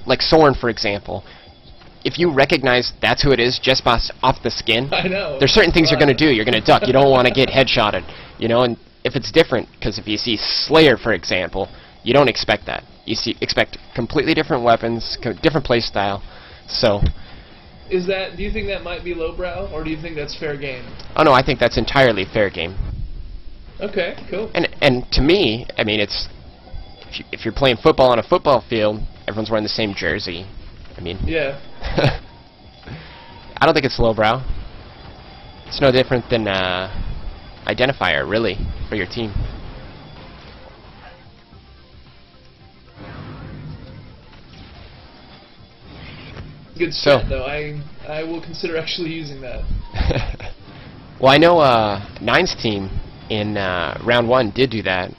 like Soren, for example. If you recognize that's who it is just off the skin, I know. there's certain things you're going to do. You're going to duck. You don't want to get headshotted, you know. And if it's different, because if you see Slayer, for example, you don't expect that. You expect completely different weapons, different play style. So, do you think that might be lowbrow, or do you think that's fair game? oh no, I think that's entirely fair game. Okay, cool. And to me, I mean, it's if you're playing football on a football field, everyone's wearing the same jersey. I mean, yeah. I don't think it's lowbrow. It's no different than identifier, really, for your team. Good strat, though. I will consider actually using that. Well, I know Nine's team in round 1 did do that.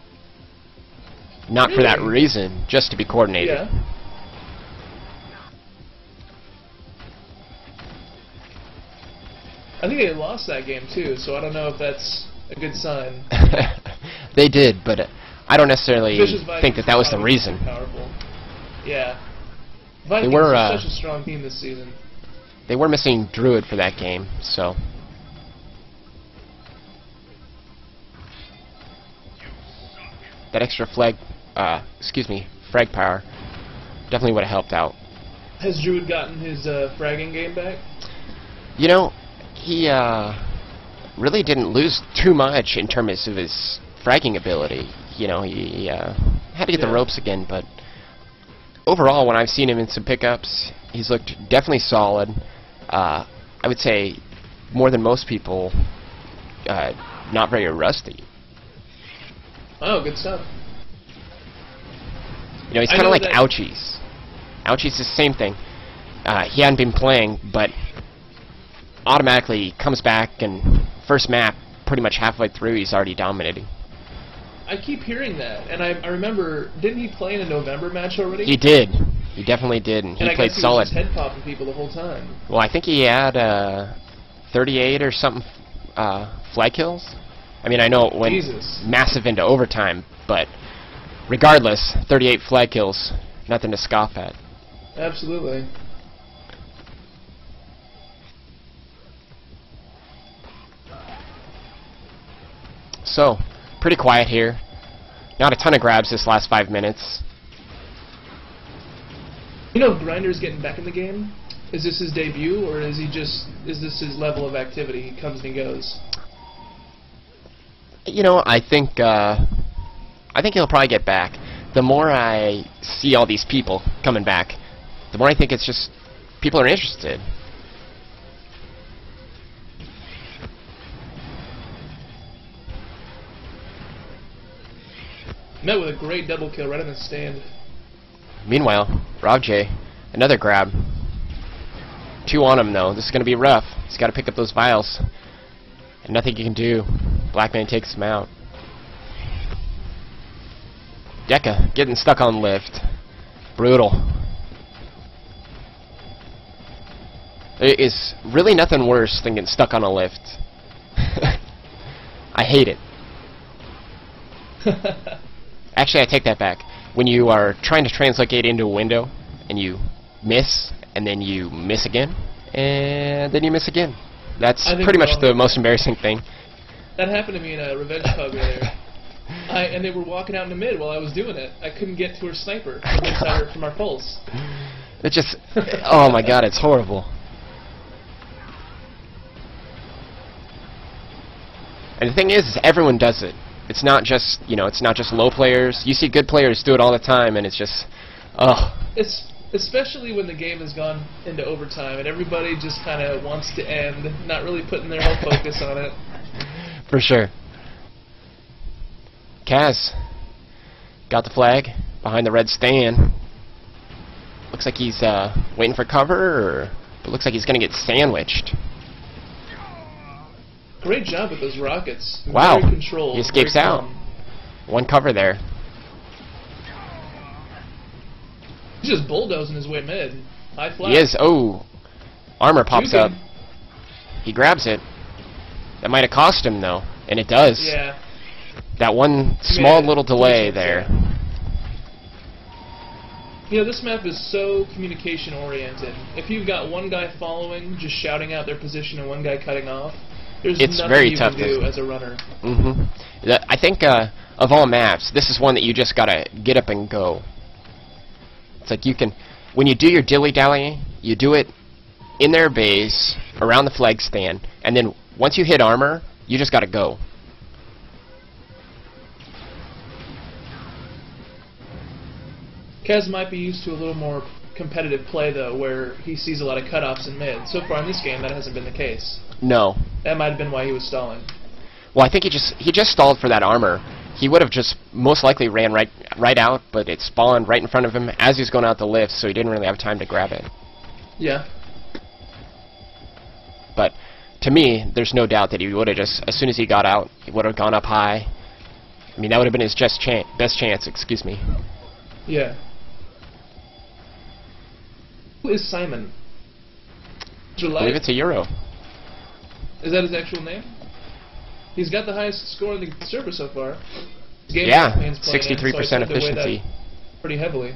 Not for that reason, just to be coordinated. Yeah. I think they lost that game too, so I don't know if that's a good sign. They did, but I don't necessarily think that was the reason. Powerful. Yeah. They Vikings were are such a strong team this season. They were missing Druid for that game, so. That extra frag power definitely would have helped out. Has Druid gotten his fragging game back? You know, he really didn't lose too much in terms of his fragging ability. You know, he had to get the ropes again, but overall, when I've seen him in some pickups, he's looked definitely solid. I would say more than most people, not very rusty. Oh, good stuff. You know, he's kind of like Ouchies. Ouchies is the same thing. He hadn't been playing, but automatically comes back, and first map, pretty much halfway through, he's already dominating. I keep hearing that, and I remember, didn't he play in a November match already? He did. He definitely did, and he played solid. I guess he was just head popping people the whole time. Well, I think he had 38 or something flag kills. I mean, I know it went massive into overtime, but regardless, 38 flag kills, nothing to scoff at. Absolutely. So, pretty quiet here. Not a ton of grabs this last 5 minutes. You know, Grinder's getting back in the game. Is this his debut, or is this his level of activity? He comes and he goes. You know, I think he'll probably get back. The more I see all these people coming back, the more I think it's just people are interested. Met with a great double kill right in the stand. Meanwhile, Rob J, another grab. 2 on him though. This is going to be rough. He's got to pick up those vials. And nothing you can do. Blackman takes him out. Deca getting stuck on lift. Brutal. There is really nothing worse than getting stuck on a lift. I hate it. Actually, I take that back. When you are trying to translocate into a window and you miss, and then you miss again, and then you miss again. That's pretty much the most embarrassing thing. That happened to me in a revenge pub earlier. And they were walking out in the mid while I was doing it. I couldn't get to her sniper from our pulse. It just, oh my god, it's horrible. And the thing is everyone does it. It's not just, you know, it's not just low players. You see good players do it all the time, and it's just, oh. It's especially when the game has gone into overtime and everybody just kind of wants to end, not really putting their whole focus on it. For sure. Kaz got the flag behind the red stand. Looks like he's waiting for cover, but looks like he's going to get sandwiched. Great job with those rockets. Wow, very controlled, he escapes out. One cover there. He's just bulldozing his way mid. High flat. He is. Oh, armor pops up. He grabs it. That might have cost him though, and it does. Yeah. That one small little delay there. You know, this map is so communication oriented. If you've got one guy following, just shouting out their position, and one guy cutting off, there's It's nothing very you tough can do as a runner. I think of all maps, this is one that you just gotta get up and go. It's like you can, when you do your dilly-dally, you do it in their base, around the flag stand, and then once you hit armor, you just gotta go. Kaz might be used to a little more competitive play, though, where he sees a lot of cutoffs in mid. So far in this game, that hasn't been the case. No. That might have been why he was stalling. Well, I think he just stalled for that armor. He would have just most likely ran right out, but it spawned right in front of him as he was going out the lift, so he didn't really have time to grab it. Yeah. But to me, there's no doubt that he would have just, as soon as he got out, he would have gone up high. I mean, that would have been his best chance, excuse me. Yeah. Who is Simon? I believe it's a Euro. Is that his actual name? He's got the highest score in the server so far. Yeah, 63% efficiency. Pretty heavily.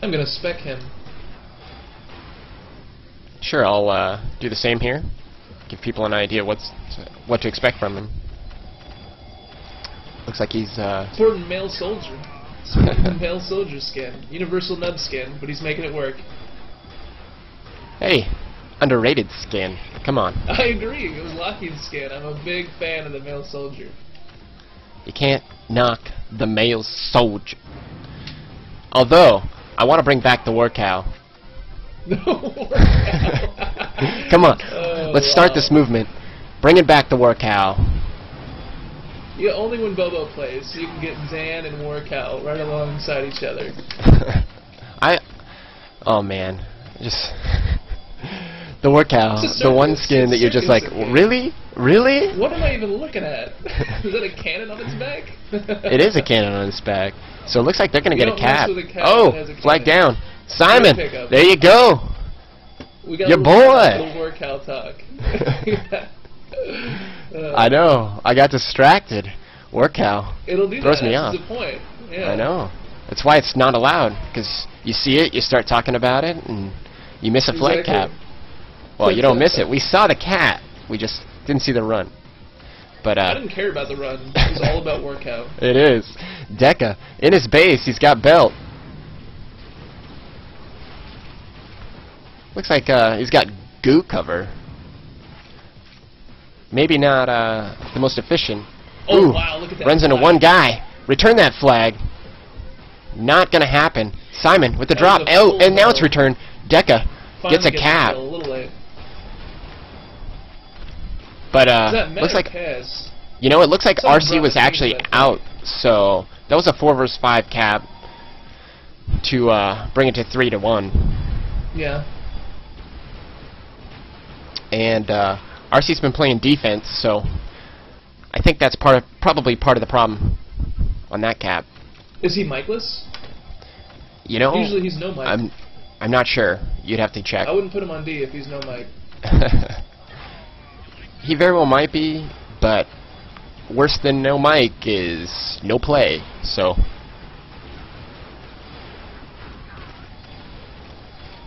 I'm gonna spec him. Sure, I'll do the same here. Give people an idea what to expect from him. Looks like he's Important male soldier. Sporting male soldier skin. Universal nub skin, but he's making it work. Hey, underrated skin. Come on. I agree. It was Lockheed's skin. I'm a big fan of the male soldier. You can't knock the male soldier. Although, I want to bring back the war cow. Come on, let's start this movement. Bringing back the war cow. Yeah, only when Bobo plays, so you can get Dan and War Cow right alongside each other. Oh man, just the war cow, the one skin that you're just like, really? What am I even looking at? Is that a cannon on its back? It is a cannon on its back. So it looks like they're gonna get a cap. Oh, flag down. Simon, there you go. We got your boy. Little War Cow talk. I know. I got distracted. War cow. It'll do throws that. me off. That's the point. Yeah. I know. That's why it's not allowed. Because you see it, you start talking about it, and you miss a flag cap. Well, you don't miss it. We saw the cat. We just didn't see the run. But I didn't care about the run. It was all about War Cow. It is. Deca in his base. He's got belt. Looks like he's got goo cover. Maybe not the most efficient. Oh, Ooh, wow, look at that. Runs into one guy. Return that flag. Not gonna happen. Simon with the drop. Oh, and now it's returned. Deca gets a cap. A little late. But looks like Kaz? You know, it looks like Someone RC was actually out. So that was a 4 vs 5 cap to bring it to 3 to 1. Yeah. And RC's been playing defense, so I think that's probably part of the problem on that cap. Is he micless? You know, usually he's no mic. I'm not sure. You'd have to check. I wouldn't put him on D if he's no mic. He very well might be, but worse than no mic is no play. So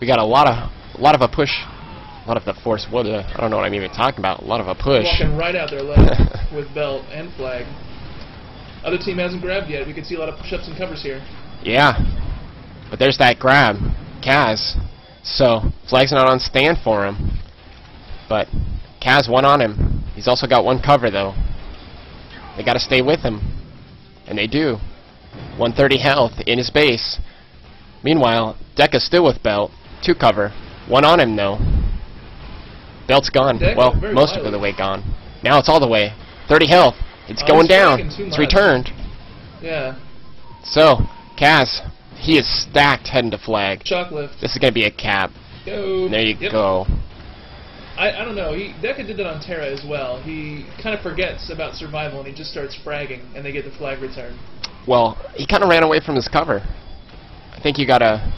we got a lot of a push. A lot of the force. I don't know what I'm even talking about. A lot of a push. Walking right out there left with belt and flag. Other team hasn't grabbed yet. We can see a lot of push-ups and covers here. Yeah, but there's that grab, Kaz. So flag's not on stand for him, but Kaz one on him. He's also got one cover though. They got to stay with him, and they do. 130 health in his base. Meanwhile, Deca's still with belt, 2 cover, 1 on him though. Belt's gone. Deca, well, most wild. of the way gone. Now it's all the way. 30 health. It's going down. It's returned. Yeah. So, Kaz, he is stacked heading to flag. Shock lift. This is going to be a cap. Go. There you go. I don't know. Deca did that on Terra as well. He kind of forgets about survival and he just starts fragging, and they get the flag return. Well, he kind of ran away from his cover. I think you got to...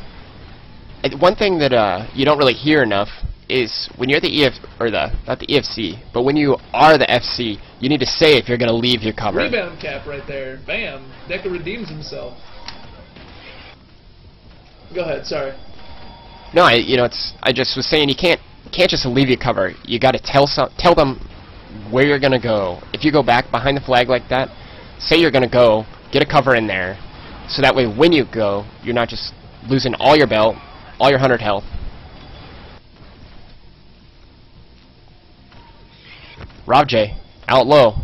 One thing that you don't really hear enough is when you're the not the EFC, but when you are the FC, You need to say if you're going to leave your cover. Rebound cap right there. Bam. Deca redeems himself. Go ahead, sorry. No, I just was saying you can't just leave your cover. You got to tell them where you're going to go. If you go back behind the flag like that, say you're going to go, get a cover in there, so that way when you go, you're not just losing all your belt, all your 100 health. Rob J, out low.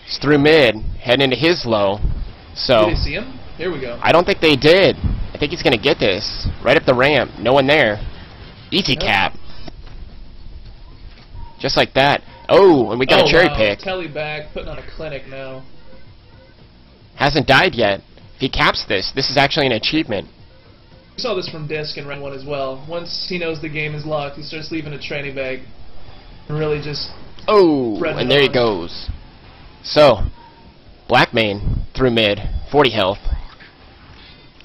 He's through mid, heading into his low. So did they see him? Here we go. I don't think they did. I think he's going to get this. Right up the ramp. No one there. Easy cap. Just like that. Oh, and we got a cherry pick. Telly back, putting on a clinic now. Hasn't died yet. If he caps this, this is actually an achievement. We saw this from Disc in round 1 as well. Once he knows the game is locked, he starts leaving a training bag. And really just... Oh, and there he goes. So, Black Mane through mid, 40 health.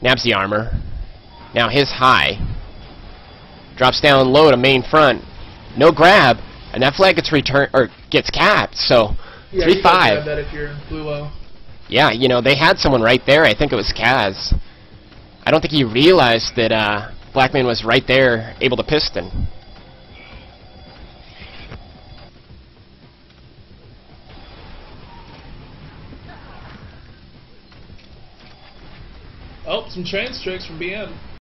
Nabs the armor. Now his high. Drops down low to main front. No grab. And that flag gets returned, or gets capped, so yeah, 3-5. You gotta grab that if you're Bluo. Yeah, they had someone right there. I think it was Kaz. I don't think he realized that Blackman was right there, able to piston. Oh, some trans tricks from BM.